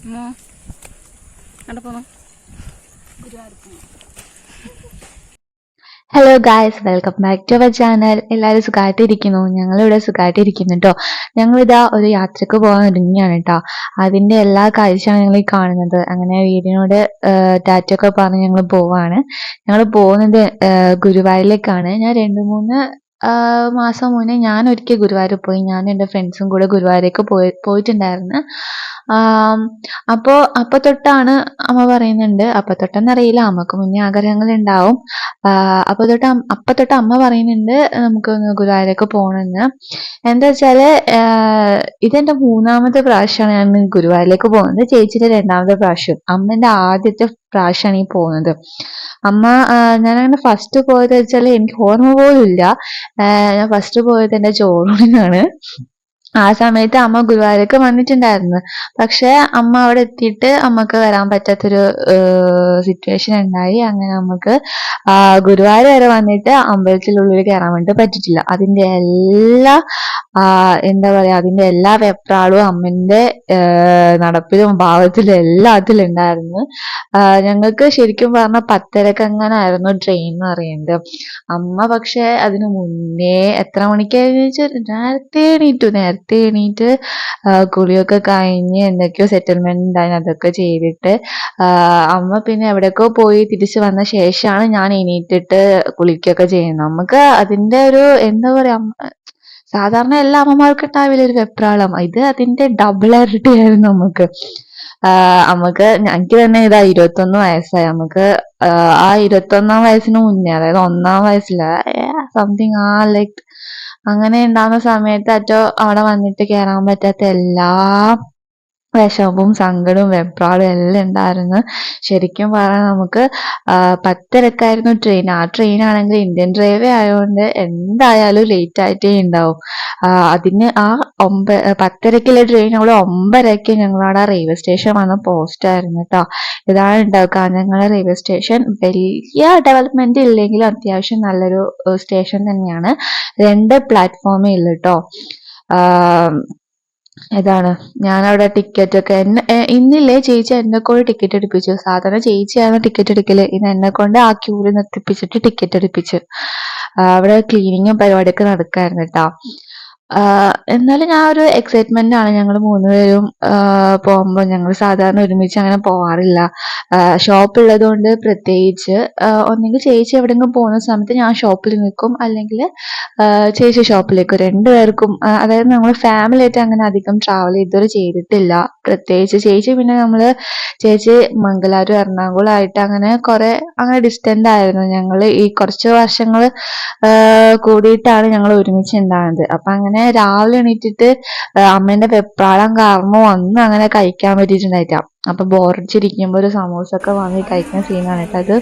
Hello guys, welcome back to our channel. എല്ലാവരും സുഖമായിട്ടിരിക്കുന്നു. ഞങ്ങളിവിടെ സുഖമായിട്ടിരിക്കുന്നു കേട്ടോ. ഞങ്ങളിതാ ഒരു യാത്രക്ക് പോകാൻ ഒരുങ്ങിയാണ് കേട്ടോ. അതിന്റെ എല്ലാ കാഴ്ചയാണ് ഞങ്ങൾ ഈ കാണുന്നത്. അങ്ങനെ വീടിനോട് ടാറ്റൊക്കെ പറഞ്ഞ് ഞങ്ങൾ പോവാണ്. ഞങ്ങൾ പോകുന്നത് ഗുരുവായൂരിലേക്കാണ്. ഞാൻ 2-3 മാസം മുന്നേ ഞാൻ ഒരിക്കൽ ഗുരുവായൂർ പോയി. ഞാനും എൻ്റെ ഫ്രണ്ട്സും കൂടെ ഗുരുവായൂരേക്ക് പോയിട്ടുണ്ടായിരുന്നു. അപ്പൊ തൊട്ടാണ് അമ്മ പറയുന്നുണ്ട്, അപ്പൊ തൊട്ടെന്നറിയില്ല, അമ്മക്ക് മുന്നേ ആഗ്രഹങ്ങൾ ഉണ്ടാവും. അപ്പൊ തൊട്ട് അമ്മ പറയുന്നുണ്ട് നമുക്ക് ഗുരുവായൂരൊക്കെ പോകണമെന്ന്. എന്താ വെച്ചാല് ഇതെന്റെ 3ാമത്തെ പ്രാവശ്യമാണ് ഞാൻ ഗുരുവായൂരിലേക്ക് പോകുന്നത്. ചേച്ചിയുടെ 2ാമത്തെ പ്രാവശ്യം, അമ്മന്റെ ആദ്യത്തെ പ്രാവശ്യമാണ് ഈ പോകുന്നത്. ഞാനങ്ങനെ ഫസ്റ്റ് പോയത് വെച്ചാൽ എനിക്ക് ഓർമ്മ പോലും ഇല്ല. ഞാൻ ഫസ്റ്റ് പോയത് എന്റെ ചോറൂണിനാണ്. ആ സമയത്ത് അമ്മ ഗുരുവായൂരൊക്കെ വന്നിട്ടുണ്ടായിരുന്നു. പക്ഷെ അമ്മ അവിടെ എത്തിയിട്ട് അമ്മക്ക് വരാൻ പറ്റാത്തൊരു സിറ്റുവേഷൻ ഉണ്ടായി. അങ്ങനെ നമുക്ക് ഗുരുവായൂർ വരെ വന്നിട്ട് അമ്പലത്തിനുള്ളിൽ കയറാൻ വേണ്ടി പറ്റിയിട്ടില്ല. അതിന്റെ എല്ലാ അതിന്റെ എല്ലാ വെപ്രാളവും അമ്മന്റെ നടപ്പിലും ഭാവത്തിലും എല്ലാത്തിലും ഉണ്ടായിരുന്നു. ഞങ്ങൾക്ക് ശരിക്കും പറഞ്ഞാൽ 10:30 അങ്ങനായിരുന്നു ട്രെയിൻ എന്ന് പറയുന്നത്. അമ്മ പക്ഷെ അതിനു മുന്നേ എത്ര മണിക്കായിരുന്നു ചോദിച്ചാൽ നേരത്തെ എണീറ്റ് കുളിയൊക്കെ കഴിഞ്ഞ് എന്തൊക്കെയോ സെറ്റിൽമെന്റ് ഉണ്ടായിരുന്നു, അതൊക്കെ ചെയ്തിട്ട് അമ്മ പിന്നെ എവിടെയൊക്കെ പോയി തിരിച്ചു വന്ന ശേഷമാണ് ഞാൻ എണീറ്റിട്ട് കുളിക്കുകയൊക്കെ ചെയ്യുന്നത്. നമുക്ക് അതിന്റെ ഒരു എന്താ പറയാ, സാധാരണ എല്ലാ അമ്മമാർക്കും ഉണ്ടാവില്ല ഒരു വെപ്രാളം. ഇത് അതിന്റെ ഡബിൾ ഇരട്ടിയായിരുന്നു നമുക്ക്. എനിക്ക് തന്നെ ഇതാ 21 വയസ്സായി. നമുക്ക് ആ 21ാം വയസ്സിന് മുന്നേ, അതായത് 1ാം വയസ്സില് സംതിങ് ലൈക്ക് അങ്ങനെ ഉണ്ടാകുന്ന സമയത്ത് അവിടെ വന്നിട്ട് കയറാൻ പറ്റാത്ത എല്ലാ വിഷമവും സങ്കടവും വെപ്രാളും എല്ലാം ഉണ്ടായിരുന്നു. ശരിക്കും പറഞ്ഞാൽ നമുക്ക് 10:30 ട്രെയിൻ. ആ ട്രെയിൻ ആണെങ്കിൽ ഇന്ത്യൻ റെയിൽവേ ആയതുകൊണ്ട് എന്തായാലും ലേറ്റ് ആയിട്ടേ ഉണ്ടാവും. അതിന് 10:30 ട്രെയിൻ അവള് 9:30 ഞങ്ങളവിടെ റെയിൽവേ സ്റ്റേഷൻ വന്ന പോസ്റ്റ് ആയിരുന്നു കേട്ടോ. ഇതാണ് ഉണ്ടാവും. കാഞ്ഞങ്ങാട് റെയിൽവേ സ്റ്റേഷൻ വലിയ ഡെവലപ്മെന്റ് ഇല്ലെങ്കിലും അത്യാവശ്യം നല്ലൊരു സ്റ്റേഷൻ തന്നെയാണ്. 2 പ്ലാറ്റ്ഫോമേ ഉള്ളു കേട്ടോ. ഇതാണ് ഞാനവിടെ ടിക്കറ്റ് ഒക്കെ ഇന്നില്ലേ ചേച്ചി എന്നെ കൊണ്ട് ടിക്കറ്റ് എടുപ്പിച്ചു. സാധാരണ ചേച്ചിയാണ് ടിക്കറ്റ് എടുക്കല്. ഇന്ന് എന്നെ കൊണ്ട് ആ ക്യൂവിൽ നിർത്തിപ്പിച്ചിട്ട് ടിക്കറ്റ് എടുപ്പിച്ചു. അവിടെ ക്ലീനിങ്ങും പരിപാടിയൊക്കെ നടക്കായിരുന്നു കേട്ടോ. എന്നാലും ഞാൻ ഒരു എക്സൈറ്റ്മെന്റ് ആണ്. ഞങ്ങൾ 3 പേരും പോകുമ്പോൾ ഞങ്ങൾ സാധാരണ ഒരുമിച്ച് അങ്ങനെ പോവാറില്ല. ഷോപ്പ് ഉള്ളത് കൊണ്ട് പ്രത്യേകിച്ച് ഒന്നെങ്കിൽ ചേച്ചി എവിടെയെങ്കിലും പോകുന്ന സമയത്ത് ഞാൻ ഷോപ്പിൽ നിൽക്കും, അല്ലെങ്കിൽ ചേച്ചി ഷോപ്പിലേക്ക്. 2 പേർക്കും അതായത് നമ്മൾ ഫാമിലി ആയിട്ട് അങ്ങനെ അധികം ട്രാവൽ ഇതുവരെ ചെയ്തിട്ടില്ല. പ്രത്യേകിച്ച് ചേച്ചി മംഗലാപുരം എറണാകുളം ആയിട്ട് അങ്ങനെ ഡിസ്റ്റന്റ് ആയിരുന്നു. ഞങ്ങൾ ഈ കുറച്ച് വർഷങ്ങൾ കൂടിയിട്ടാണ് ഞങ്ങൾ ഒരുമിച്ച് ഉണ്ടാകുന്നത്. അപ്പൊ അങ്ങനെ രാവിലെ എണീറ്റിട്ട് അമ്മേന്റെ വെപ്രാളം കാരണം ഒന്നും അങ്ങനെ കഴിക്കാൻ പറ്റിയിട്ടുണ്ടായിട്ടാ. അപ്പൊ ബോറടിച്ചിരിക്കുമ്പോ ഒരു സമൂസ ഒക്കെ വാങ്ങി കഴിക്കുന്ന സീനാണ് കേട്ടോ അത്.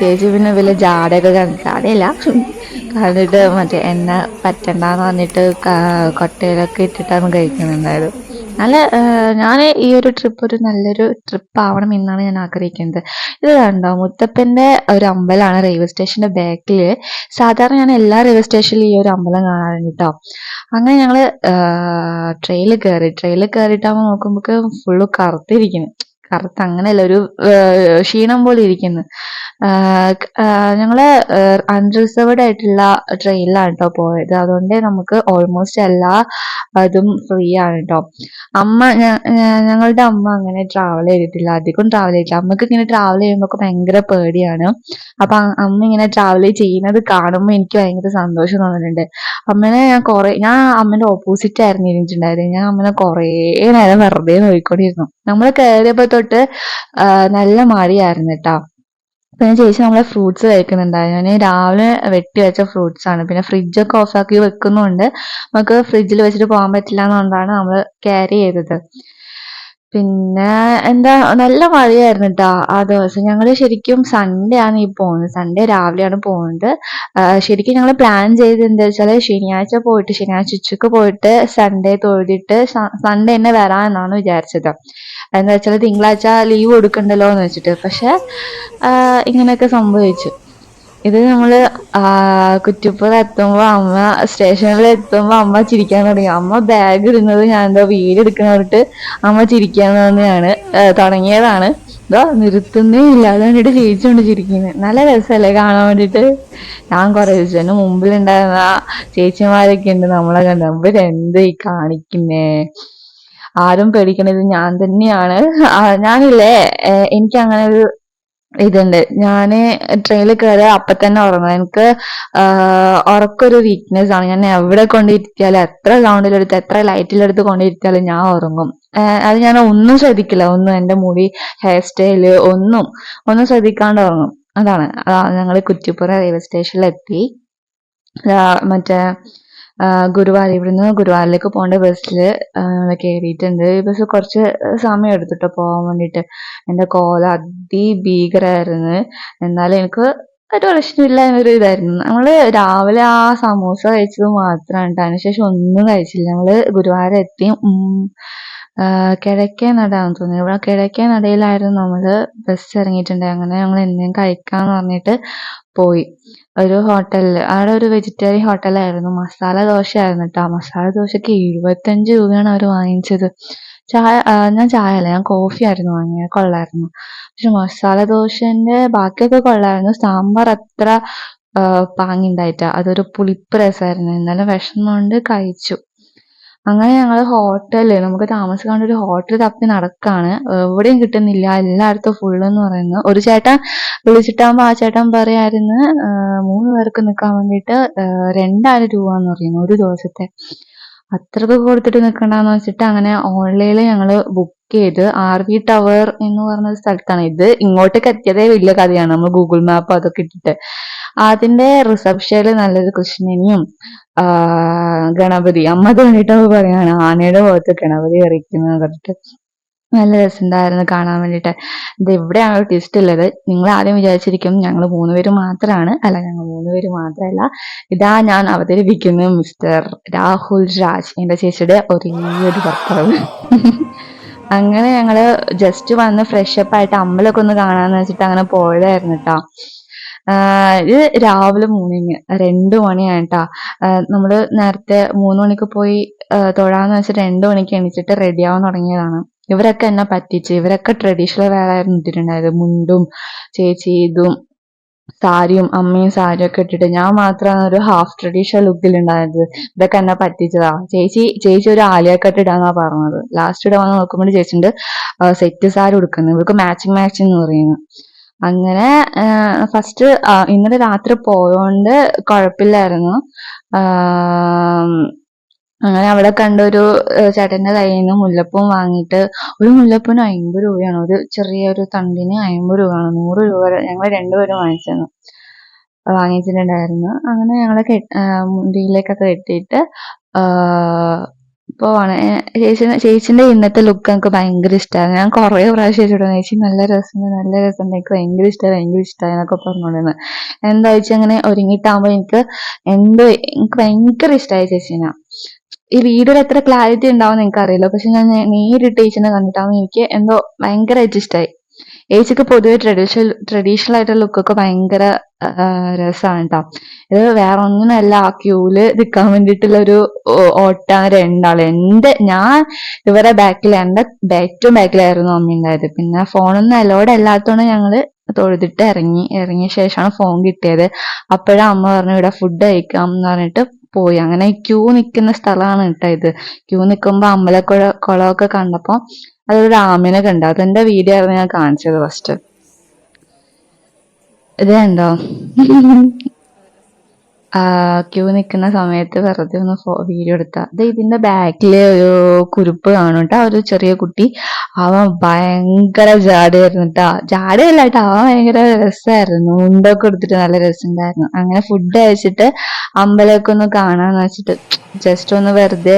ചേച്ചി പിന്നെ വലിയ ജാടയല്ല കണ്ടിട്ട് മറ്റേ എണ്ണ പറ്റണ്ടെന്ന് പറഞ്ഞിട്ട് കൊട്ടയിലൊക്കെ ഇട്ടിട്ടാണ് കഴിക്കുന്നുണ്ടായത്. ഞാൻ ഈ ഒരു ട്രിപ്പ് ഒരു നല്ലൊരു ട്രിപ്പ് ആവണം എന്നാണ് ഞാൻ ആഗ്രഹിക്കുന്നത്. ഇത് കണ്ടോ, മുത്തപ്പന്റെ ഒരു അമ്പലമാണ് റെയിൽവേ സ്റ്റേഷന്റെ ബാക്കില്. സാധാരണ ഞാൻ എല്ലാ റെയിൽവേ സ്റ്റേഷനിലും ഈ ഒരു അമ്പലം കാണാറുണ്ട് കേട്ടോ. അങ്ങനെ ഞങ്ങള് ട്രെയിനിൽ കയറിയിട്ടാകുമ്പോൾ നോക്കുമ്പോ ഫുള്ള് കറുത്തിരിക്കുന്നു. അങ്ങനെയല്ല, ഒരു ക്ഷീണം പോലെ ഇരിക്കുന്നു. ഞങ്ങള് അൺറിസർവ്ഡ് ആയിട്ടുള്ള ട്രെയിനിലാണ് കേട്ടോ പോയത്. അതുകൊണ്ട് നമുക്ക് ഓൾമോസ്റ്റ് എല്ലാ അതും ഫ്രീ ആണ് കേട്ടോ. ഞങ്ങളുടെ അമ്മ അങ്ങനെ ട്രാവൽ ചെയ്തിട്ടില്ല, അധികം ട്രാവൽ ചെയ്തിട്ടില്ല. അമ്മക്ക് ഇങ്ങനെ ട്രാവൽ ചെയ്യുമ്പോൾ ഭയങ്കര പേടിയാണ്. അപ്പൊ അമ്മ ഇങ്ങനെ ട്രാവൽ ചെയ്യുന്നത് കാണുമ്പോൾ എനിക്ക് ഭയങ്കര സന്തോഷം തോന്നുന്നുണ്ട്. ഞാൻ അമ്മന്റെ ഓപ്പോസിറ്റ് ആയിരുന്നു ഇരുന്നിട്ടുണ്ടായത്. ഞാൻ അമ്മനെ കുറേ നേരം വെറുതെ നോക്കിക്കൊണ്ടിരുന്നു. നമ്മൾ കയറിയപ്പോ തൊട്ട് നല്ല മഴയായിരുന്നു കേട്ടോ. പിന്നെ ചേച്ചി നമ്മളെ ഫ്രൂട്ട്സ് കഴിക്കുന്നുണ്ടായിരുന്നു. ഞാൻ രാവിലെ വെട്ടി വെച്ച ഫ്രൂട്ട്സ് ആണ്. പിന്നെ ഫ്രിഡ്ജൊക്കെ ഓഫാക്കി വെക്കുന്നുണ്ട്, നമുക്ക് ഫ്രിഡ്ജിൽ വെച്ചിട്ട് പോകാൻ പറ്റില്ല എന്നുകൊണ്ടാണ് നമ്മൾ ക്യാരി ചെയ്തത്. പിന്നെ നല്ല മഴയായിരുന്നു കേട്ടോ ആ ദിവസം. ഞങ്ങൾ ശരിക്കും സൺഡേ ആണ് ഈ പോകുന്നത്. സൺഡേ രാവിലെയാണ് പോകുന്നത്. ശരിക്കും ഞങ്ങൾ പ്ലാൻ ചെയ്ത് എന്താ വെച്ചാൽ ശനിയാഴ്ച ഉച്ചക്ക് പോയിട്ട് സൺഡേ തൊഴുതിട്ട് സൺഡേ തന്നെ വരാമെന്നാണ് വിചാരിച്ചത്. എന്താ വെച്ചാൽ തിങ്കളാഴ്ച ലീവ് കൊടുക്കണ്ടല്ലോ എന്ന് വെച്ചിട്ട്. പക്ഷെ ഇങ്ങനെയൊക്കെ സംഭവിച്ചു. ഇത് നമ്മള് കുറ്റിപ്പുറം എത്തുമ്പോ അമ്മ സ്റ്റേഷനിൽ എത്തുമ്പോ അമ്മ ചിരിക്കാൻ തുടങ്ങി. അമ്മ ബാഗ് ഇടുന്നത് ഞാൻ എന്താ വീട് എടുക്കുന്ന പറഞ്ഞിട്ട് അമ്മ ചിരിക്കാൻ തന്നെയാണ് തുടങ്ങിയതാണ്. ഇതോ നിർത്തുന്നേ ഇല്ല. അത് കണ്ടിട്ട് ചേച്ചിയുണ്ട് ചിരിക്കുന്നത്. നല്ല രസമല്ലേ കാണാൻ വേണ്ടിട്ട്. ഞാൻ കുറെ ചോദിച്ചു. എന്റെ മുമ്പിലുണ്ടായിരുന്ന ചേച്ചിമാരൊക്കെ ഉണ്ട് നമ്മളെ കണ്ട ഇവരെന്ത് ഈ കാണിക്കുന്നേ, ആരും പേടിക്കണത് ഞാൻ തന്നെയാണ്. ഞാനില്ലേ എനിക്ക് അങ്ങനെ ഒരു ഇതുണ്ട്. ഞാന് ട്രെയിനിൽ കയറിയ അപ്പൊ തന്നെ ഉറങ്ങും. എനിക്ക് ഉറക്കൊരു വീക്ക്നെസ് ആണ്. ഞാൻ എവിടെ കൊണ്ടിരുത്തിയാലും എത്ര സൗണ്ടിലെടുത്ത് എത്ര ലൈറ്റിലെടുത്ത് കൊണ്ടിരുത്തിയാലും ഞാൻ ഉറങ്ങും. അത് ഞാൻ ഒന്നും ശ്രദ്ധിക്കില്ല. ഒന്നും എന്റെ മുടി, ഹെയർ സ്റ്റൈല് ഒന്നും ശ്രദ്ധിക്കാണ്ട് ഉറങ്ങും. അതാണ്. ഞങ്ങള് കുറ്റിപ്പുറം റെയിൽവേ സ്റ്റേഷനിലെത്തി. മറ്റേ ഗുരുവായൂർ, ഇവിടുന്ന് ഗുരുവായൂരിലേക്ക് പോകേണ്ട ബസ്സില് കയറിയിട്ടുണ്ട്. ഈ ബസ് കുറച്ച് സമയം എടുത്തിട്ടോ പോകാൻ വേണ്ടിയിട്ട്. എന്റെ കോലം അതിഭീകരമായിരുന്നു. എന്നാലും എനിക്ക് ഒരു പ്രശ്നമില്ല എന്നൊരു ഇതായിരുന്നു. നമ്മള് രാവിലെ ആ സമൂസ കഴിച്ചത് മാത്രമാണ് കേട്ടോ. അതിനുശേഷം ഒന്നും കഴിച്ചില്ല. നമ്മള് ഗുരുവായൂർ എത്തി. കിഴക്കേ നടാന്ന് തോന്നുന്നു. ഇവിടെ കിഴക്കേ നടയിലായിരുന്നു നമ്മള് ബസ് ഇറങ്ങിയിട്ടുണ്ട്. അങ്ങനെ ഞങ്ങൾ എന്തെങ്കിലും കഴിക്കാന്ന് പറഞ്ഞിട്ട് പോയി ഒരു ഹോട്ടലില്. അവിടെ ഒരു വെജിറ്റേറിയൻ ഹോട്ടലായിരുന്നു. മസാല ദോശ ആയിരുന്നു കേട്ടോ. മസാല ദോശക്ക് 75 രൂപയാണ് അവർ വാങ്ങിച്ചത്. ഞാൻ ചായ അല്ല, ഞാൻ കോഫി ആയിരുന്നു വാങ്ങിയത്. കൊള്ളായിരുന്നു. പക്ഷെ മസാല ദോശന്റെ ബാക്കിയൊക്കെ കൊള്ളായിരുന്നു. സാമ്പാർ അത്ര പാങ്ങിണ്ടായിട്ടാ. അതൊരു പുളിപ്പ് രസമായിരുന്നു. എന്നാലും വിഷമം കൊണ്ട് കഴിച്ചു. അങ്ങനെ ഞങ്ങള് നമുക്ക് താമസിക്കാണ്ട് ഒരു ഹോട്ടൽ തപ്പി നടക്കാണ്. എവിടെയും കിട്ടുന്നില്ല. എല്ലായിടത്തും ഫുള്ളെന്ന് പറയുന്നു. ഒരു ചേട്ടൻ വിളിച്ചിട്ടാകുമ്പോ ആ ചേട്ടൻ പറയായിരുന്നു 3 പേർക്ക് നിൽക്കാൻ വേണ്ടിയിട്ട് 2000 രൂപ എന്ന് പറയുന്നു ഒരു ദിവസത്തെ. അത്രക്ക് കൊടുത്തിട്ട് നിൽക്കണ്ടെന്ന് വെച്ചിട്ട് അങ്ങനെ ഓൺലൈനിൽ ഞങ്ങള് ബുക്ക് ചെയ്ത് RV ടവർ എന്ന് പറഞ്ഞ സ്ഥലത്താണ്. ഇത് ഇങ്ങോട്ടേക്ക് എത്തിയതേ വലിയ കഥയാണ്. നമ്മൾ ഗൂഗിൾ മാപ്പ് അതൊക്കെ ഇട്ടിട്ട് അതിന്റെ റിസപ്ഷനിൽ നല്ലൊരു കൃഷ്ണനെയും ഗണപതി അമ്മ തോന്നിട്ട് പറയാണ് ആനയുടെ മുഖത്ത് ഗണപതി എറിക്കുന്നത് പറഞ്ഞിട്ട്. നല്ല രസമുണ്ടായിരുന്നു കാണാൻ വേണ്ടിയിട്ട്. ഇത് ഇവിടെയാണ് ട്വിസ്റ്റ് ഉള്ളത്. നിങ്ങൾ ആദ്യം വിചാരിച്ചിരിക്കും ഞങ്ങൾ 3 പേര് മാത്രമാണ്. അല്ല, ഞങ്ങൾ 3 പേര് മാത്രമല്ല. ഇതാ ഞാൻ അവതരിപ്പിക്കുന്ന മിസ്റ്റർ രാഹുൽ രാജ്, എന്റെ ചേച്ചിയുടെ ഒരേ ഒരു ഭർത്താവ്. അങ്ങനെ ഞങ്ങള് ജസ്റ്റ് വന്ന് ഫ്രഷപ്പ് ആയിട്ട് അമ്പലമൊക്കെ ഒന്ന് കാണാന്ന് വെച്ചിട്ട് അങ്ങനെ പോയതായിരുന്നു കേട്ടോ. ഇത് രാവിലെ 2 മണിയായിട്ടാ. നമ്മള് നേരത്തെ 3 മണിക്ക് പോയി തൊഴാന്ന് വെച്ചിട്ട് 2 മണിക്ക് എണീച്ചിട്ട് റെഡി ആവാൻ തുടങ്ങിയതാണ്. ഇവരൊക്കെ എന്നെ പറ്റിച്ച്. ഇവരൊക്കെ ട്രഡീഷണൽ വെയർ ആയിരുന്നു ഇട്ടിട്ടുണ്ടായത്. മുണ്ടും ചേച്ചി ഇതും സാരിയും അമ്മയും സാരിയും ഒക്കെ ഇട്ടിട്ട്. ഞാൻ മാത്രമാണ് ഒരു ഹാഫ് ട്രഡീഷണൽ ലുക്കിൽ ഇതൊക്കെ എന്നെ പറ്റിച്ചതാ. ചേച്ചി ഒരു ആലിയ കട്ട് ഇടാന്നാ പറഞ്ഞത്. ലാസ്റ്റ് ഇവിടെ വന്ന് നോക്കുമ്പോൾ ചേച്ചിണ്ട് സെറ്റ് സാരി ഉടുക്കുന്നത്. ഇവർക്ക് മാച്ചിങ് എന്ന് പറയുന്നു. അങ്ങനെ ഫസ്റ്റ് ഇന്നലെ രാത്രി പോയോണ്ട് കുഴപ്പമില്ലായിരുന്നു. അങ്ങനെ അവിടെ കണ്ട ഒരു ചേട്ടന്റെ കയ്യിൽ നിന്ന് മുല്ലപ്പൂവും വാങ്ങിയിട്ട്, ഒരു മുല്ലപ്പൂവിന് 50 രൂപയാണ്. ഒരു ചെറിയൊരു തണ്ടിന് 50 രൂപയാണ്. 100 രൂപ ഞങ്ങൾ രണ്ടുപേരും വാങ്ങിച്ചിട്ടുണ്ടായിരുന്നു. അങ്ങനെ ഞങ്ങളെ മുടിയിലേക്കൊക്കെ കെട്ടിയിട്ട് പോവാണ്. ചേച്ചിന്റെ ഇന്നത്തെ ലുക്ക് എനിക്ക് ഭയങ്കര ഇഷ്ടമായിരുന്നു. ഞാൻ കുറെ പ്രാവശ്യം ചേച്ചിയോട് ചേച്ചി നല്ല രസമുണ്ട്, എനിക്ക് ഭയങ്കര ഇഷ്ടമായി എന്നൊക്കെ പറഞ്ഞോണ്ടിരുന്നു. എന്താ വെച്ചാൽ അങ്ങനെ ഒരുങ്ങിയിട്ടാകുമ്പോ എനിക്ക് ഭയങ്കര ഇഷ്ടമായി ചേച്ചീനെ. ഈ വീഡിയോയിൽ എത്ര ക്ലാരിറ്റി ഉണ്ടാവും എനിക്ക് അറിയില്ല. പക്ഷെ ഞാൻ നേരിട്ട് ചേച്ചിനെ കണ്ടിട്ടാകുമ്പോൾ എനിക്ക് എന്തോ ഭയങ്കരമായിട്ട് ഇഷ്ടമായി. ചേച്ചിക്ക് പൊതുവെ ട്രഡീഷണൽ ആയിട്ടുള്ള ലുക്കൊക്കെ ഭയങ്കര രസമാണ് കേട്ടോ. ഇത് വേറെ ഒന്നിനല്ല, ആ ക്യൂല് നിൽക്കാൻ വേണ്ടിയിട്ടുള്ള ഒരു ഓട്ടാണ് രണ്ടാള്. ഞാൻ ഇവരെ എന്റെ ഏറ്റവും ബാക്കിലായിരുന്നു അമ്മ ഉണ്ടായത്. പിന്നെ ഫോണൊന്നും അലോഡ് അല്ലാത്തതുകൊണ്ട് ഞങ്ങള് തൊഴുതിട്ട് ഇറങ്ങിയ ശേഷമാണ് ഫോൺ കിട്ടിയത്. അപ്പോഴാണ് അമ്മ പറഞ്ഞു ഇവിടെ ഫുഡ് കഴിക്കാം എന്ന് പറഞ്ഞിട്ട് പോയി. അങ്ങനെ ക്യൂ നിൽക്കുന്ന സ്ഥലമാണ് കേട്ടോ ഇത്. ക്യൂ നിൽക്കുമ്പോ കുളമൊക്കെ കണ്ടപ്പോ അതൊരു ആമിനെ കണ്ടു. അതെന്റെ വീഡിയോ ആയിരുന്നു ഞാൻ കാണിച്ചത് ഫസ്റ്റ്. ഇത് കണ്ടോ? ക്യൂ നിൽക്കുന്ന സമയത്ത് വെറുതെ ഒന്ന് വീഡിയോ എടുത്ത. ഇതിന്റെ ബാക്കില് ഒരു കുരുപ്പ് കാണും കേട്ടോ. ഒരു ചെറിയ കുട്ടി. അവൻ ഭയങ്കര ജാടയായിരുന്നു കേട്ടോ. ജാടയല്ല കേട്ടോ, അവൻ ഭയങ്കര രസമായിരുന്നു. മുണ്ടൊക്കെ എടുത്തിട്ട് നല്ല രസമുണ്ടായിരുന്നു. അങ്ങനെ ഫുഡ് കഴിച്ചിട്ട് അമ്പലമൊക്കെ ഒന്ന് കാണാന്ന് വെച്ചിട്ട് ജസ്റ്റ് ഒന്ന് വെറുതെ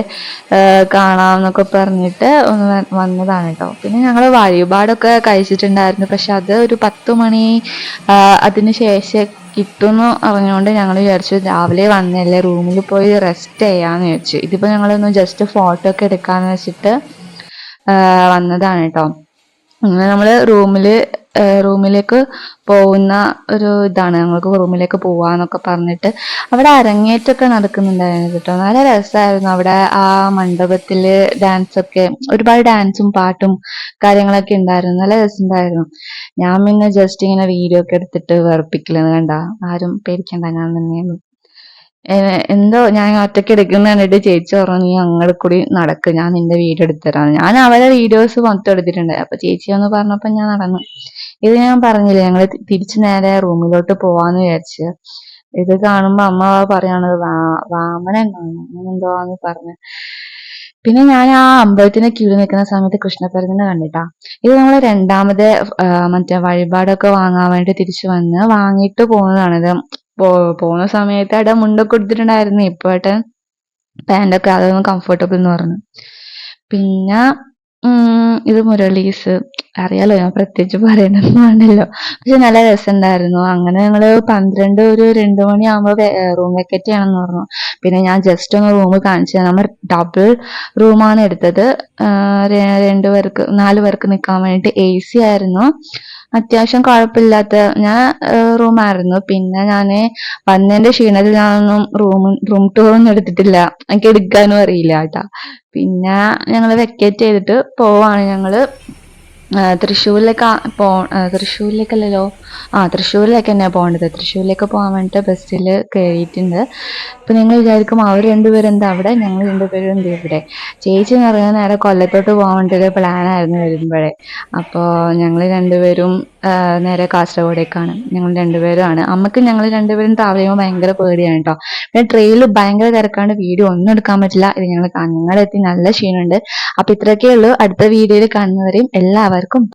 കാണാന്നൊക്കെ പറഞ്ഞിട്ട് ഒന്ന് വന്നതാണ് കേട്ടോ. പിന്നെ ഞങ്ങള് വഴിപാടൊക്കെ കഴിച്ചിട്ടുണ്ടായിരുന്നു. പക്ഷെ അത് ഒരു 10 മണി അതിന് ശേഷം കിട്ടുമെന്ന് അറിഞ്ഞുകൊണ്ട് ഞങ്ങൾ വിചാരിച്ചു രാവിലെ വന്നല്ലേ റൂമിൽ പോയി റെസ്റ്റ് ചെയ്യാന്ന് വിചാരിച്ചു. ഇതിപ്പോ ഞങ്ങളൊന്ന് ജസ്റ്റ് ഫോട്ടോ ഒക്കെ എടുക്കാന്ന് വെച്ചിട്ട് വന്നതാണ് കേട്ടോ. അങ്ങനെ നമ്മള് റൂമില് റൂമിലേക്ക് പോകുന്ന ഒരു ഇതാണ്, ഞങ്ങൾക്ക് റൂമിലേക്ക് പോവാന്നൊക്കെ പറഞ്ഞിട്ട് അവിടെ അരങ്ങേറ്റമൊക്കെ നടക്കുന്നുണ്ടായിരുന്നു കേട്ടോ. നല്ല രസമായിരുന്നു അവിടെ ആ മണ്ഡപത്തില്. ഡാൻസ് ഒക്കെ, ഒരുപാട് ഡാൻസും പാട്ടും കാര്യങ്ങളൊക്കെ ഉണ്ടായിരുന്നു. നല്ല രസമുണ്ടായിരുന്നു. ഞാൻ പിന്നെ ജസ്റ്റ് ഇങ്ങനെ വീഡിയോ ഒക്കെ എടുത്തിട്ട് വെറുപ്പിക്കലെന്ന് കണ്ട, ആരും പേടിക്കണ്ട, ഞാൻ തന്നെയാണ്. എന്തോ ഞാൻ ഒറ്റയ്ക്ക് എടുക്കുന്ന കണ്ടിട്ട് ചേച്ചി പറഞ്ഞു, നീ അങ്ങോട്ട് കൂടി നടക്ക്, ഞാൻ നിന്റെ വീഡിയോ എടുത്തരാന്ന്. ഞാൻ അവരെ വീഡിയോസ് മൊത്തം എടുത്തിട്ടുണ്ട്. അപ്പൊ ചേച്ചി ഒന്ന് പറഞ്ഞപ്പോ ഞാൻ നടന്നു. ഇത് ഞാൻ പറഞ്ഞില്ലേ, ഞങ്ങള് തിരിച്ചു നേരെ റൂമിലോട്ട് പോവാന്ന് വിചാരിച്ചു. ഇത് കാണുമ്പോ അമ്മ പറയണത് വാമനെന്നാണ്, അങ്ങനെ എന്തോന്ന് പറഞ്ഞു. പിന്നെ ഞാൻ ആ അമ്പലത്തിന്റെ ക്യൂ നിൽക്കുന്ന സമയത്ത് കൃഷ്ണപ്പരുന്തിനെ കണ്ടിട്ടാ. ഇത് നമ്മൾ രണ്ടാമത് മറ്റേ വഴിപാടൊക്കെ വാങ്ങാൻ വേണ്ടി തിരിച്ചു വന്ന് വാങ്ങിയിട്ട് പോകുന്നതാണിത്. പോകുന്ന സമയത്ത് അവിടെ മുണ്ടൊക്കെ കൊടുത്തിട്ടുണ്ടായിരുന്നു. ഇപ്പൊ ഏട്ടൻ പാൻറ്റൊക്കെ അതൊന്നും കംഫർട്ടബിൾ എന്ന് പറഞ്ഞു. പിന്നെ ഇത് മുരളീസ്, അറിയാലോ, ഞാൻ പ്രത്യേകിച്ച് പറയണമെന്ന് വേണ്ടല്ലോ. പക്ഷെ നല്ല രസമുണ്ടായിരുന്നു. അങ്ങനെ ഞങ്ങള് 12 ഒരു 2 മണിയാകുമ്പോ റൂം വെക്കറ്റ് ചെയ്യണമെന്ന് പറഞ്ഞു. പിന്നെ ഞാൻ ജസ്റ്റ് ഒന്ന് റൂം കാണിച്ചു. നമ്മൾ ഡബിൾ റൂമാണ് എടുത്തത്. 4 പേർക്ക് നിൽക്കാൻ വേണ്ടിയിട്ട്. AC ആയിരുന്നു, അത്യാവശ്യം കുഴപ്പമില്ലാത്ത റൂമായിരുന്നു. പിന്നെ ഞാന് വന്നതിന്റെ ക്ഷീണത്തിൽ ഞാനൊന്നും റൂം ടൂറൊന്നും എടുത്തിട്ടില്ല, എനിക്ക് എടുക്കാനും അറിയില്ല കേട്ടാ. പിന്നെ ഞങ്ങള് വെക്കേറ്റ് ചെയ്തിട്ട് പോവാണ്. ഞങ്ങള് തൃശ്ശൂരിലേക്കല്ലല്ലോ, തൃശ്ശൂരിലേക്ക് തന്നെയാണ് പോകേണ്ടത്. തൃശ്ശൂരിലേക്ക് പോകാൻ വേണ്ടിയിട്ട് ബസ്സിൽ കയറിയിട്ടുണ്ട്. ഇപ്പൊ നിങ്ങൾ വിചാരിക്കും അവർ രണ്ടുപേരും എന്താ അവിടെ, ഞങ്ങൾ രണ്ടുപേരും എന്താ ഇവിടെ. ചേച്ചി എന്ന് പറയുന്നത് നേരെ കൊല്ലത്തോട്ട് പോകാൻ വേണ്ടിയൊരു പ്ലാനായിരുന്നു വരുമ്പോഴേ. അപ്പോൾ ഞങ്ങൾ രണ്ടുപേരും നേരെ കാസർഗോഡേക്കാണ്. ഞങ്ങൾ രണ്ടുപേരുമാണ്. അമ്മക്ക് ഞങ്ങൾ രണ്ടുപേരും ട്രാവൽ ചെയ്യുമ്പോൾ ഭയങ്കര പേടിയാണ് കേട്ടോ. പിന്നെ ട്രെയിനിൽ ഭയങ്കര തിരക്കാണ്ട്, വീഡിയോ ഒന്നും എടുക്കാൻ പറ്റില്ല. ഇത് ഞങ്ങളെത്തി നല്ല ക്ഷീണമുണ്ട്. അപ്പൊ ഇത്രയൊക്കെ ഉള്ളൂ. അടുത്ത വീഡിയോയിൽ കാണുന്നവരെയും എല്ലാവർക്കും